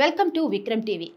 Welcome to Vikram TV.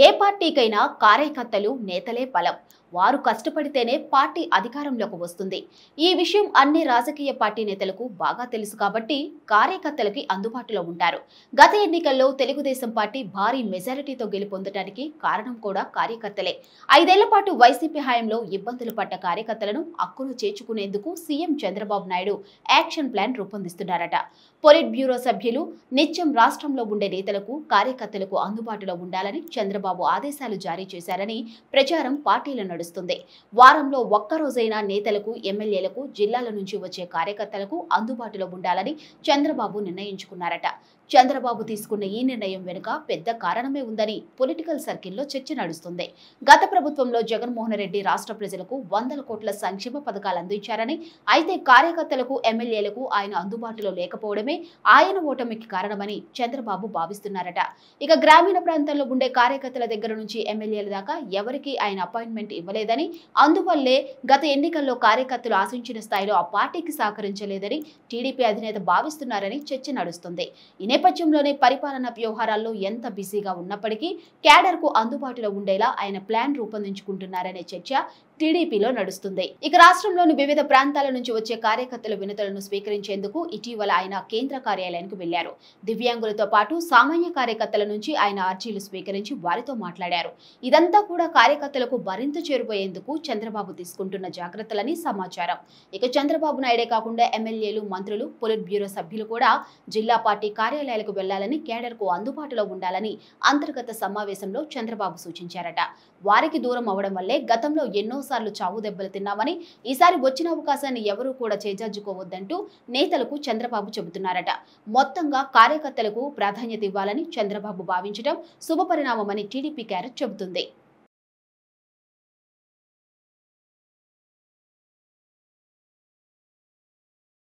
ఏ పార్టీకైనా కార్యకర్తలు నేతలే బలం. వారు కష్టపడితేనే పార్టీ అధికారంలోకి వస్తుంది. ఈ విషయం అన్ని రాజకీయ పార్టీ నేతలకు బాగా తెలుసు కాబట్టి కార్యకర్తలకి అందుబాటులో ఉంటారు. గత ఎన్నికల్లో తెలుగుదేశం పార్టీ భారీ మెజారిటీతో గెలుపొందడానికి కారణం కూడా కార్యకర్తలే. 5 ఏళ్ల పాటు వైసీపీ హయాంలో ఇబ్బందులు పడ్డ కార్యకర్తలను హక్కును చేర్చుకునేందుకు CM Chandrababu Naidu action plan రూపొందిస్తున్నారట. పొలిట్ బ్యూరో సభ్యులు నిత్యం రాష్ట్రంలో ఉండే నేతలకు కార్యకర్తలకు అందుబాటులో ఉండాలని చంద్రబాబు ఆదేశాలు జారీ చేశారని ప్రచారం పార్టీలో నడుస్తుంది. వారంలో ఒక్కరోజైనా నేతలకు, ఎమ్మెల్యేలకు, జిల్లాల నుంచి వచ్చే కార్యకర్తలకు అందుబాటులో ఉండాలని చంద్రబాబు నిర్ణయించుకున్నారట. చంద్రబాబు తీసుకున్న ఈ నిర్ణయం వెనుక పెద్ద కారణమే ఉందని పొలిటికల్ సర్కిల్లో చర్చ నడుస్తుంది. గత ప్రభుత్వంలో జగన్మోహన్ రెడ్డి రాష్ట్ర ప్రజలకు 100 కోట్ల సంక్షేమ పథకాలు అందించారని, అయితే కార్యకర్తలకు, ఎమ్మెల్యేలకు ఆయన అందుబాటులో లేకపోవడమే ఆయన ఓటమికి కారణమని చంద్రబాబు భావిస్తున్నారట. ఇక గ్రామీణ ప్రాంతాల్లో ఉండే కార్యకర్తల దగ్గర నుంచి ఎమ్మెల్యేల దాకా ఎవరికి ఆయన అపాయింట్మెంట్ ఇవ్వలేదని, అందువల్లే గత ఎన్నికల్లో కార్యకర్తలు ఆశించిన స్థాయిలో ఆ పార్టీకి సహకరించలేదని టీడీపీ అధినేత భావిస్తున్నారని చర్చ నడుస్తుంది. ఈ నేపథ్యంలోనే పరిపాలనా వ్యవహారాల్లో ఎంత బిజీగా ఉన్నప్పటికీ క్యాడర్ కు అందుబాటులో ఉండేలా ఆయన ప్లాన్ రూపొందించుకుంటున్నారనే చర్చ టీడీపీలో నడుస్తుంది. ఇక రాష్ట్రంలోని వివిధ ప్రాంతాల నుంచి వచ్చే కార్యకర్తల వినతులను స్వీకరించేందుకు ఇటీవల ఆయన కేంద్ర కార్యాలయానికి వెళ్లారు. దివ్యాంగులతో పాటు సామాన్య కార్యకర్తల నుంచి ఆయన అర్జీలు స్వీకరించి వారితో మాట్లాడారు. ఇదంతా కూడా కార్యకర్తలకు మరింత చేరుపోయేందుకు చంద్రబాబు తీసుకుంటున్న జాగ్రత్తలని సమాచారం. ఇక చంద్రబాబు నాయుడే కాకుండా ఎమ్మెల్యేలు, మంత్రులు, పొలిట్ బ్యూరో సభ్యులు కూడా జిల్లా పార్టీ కార్యాలయాలకు వెళ్లాలని, కేడర్ కు అందుబాటులో ఉండాలని అంతర్గత సమావేశంలో చంద్రబాబు సూచించారట. వారికి దూరం అవడం వల్లే గతంలో ఎన్నోసార్లు చావు దెబ్బలు తిన్నామని, ఈసారి వచ్చిన అవకాశాన్ని ఎవరూ కూడా చేజార్చుకోవద్దంటూ నేతలకు చంద్రబాబు చెబుతున్నారట. మొత్తంగా కార్యకర్తలకు ప్రాధాన్యత ఇవ్వాలని చంద్రబాబు భావించడం శుభపరిణామమని టీడీపీ క్యాడర్ చెబుతుంది.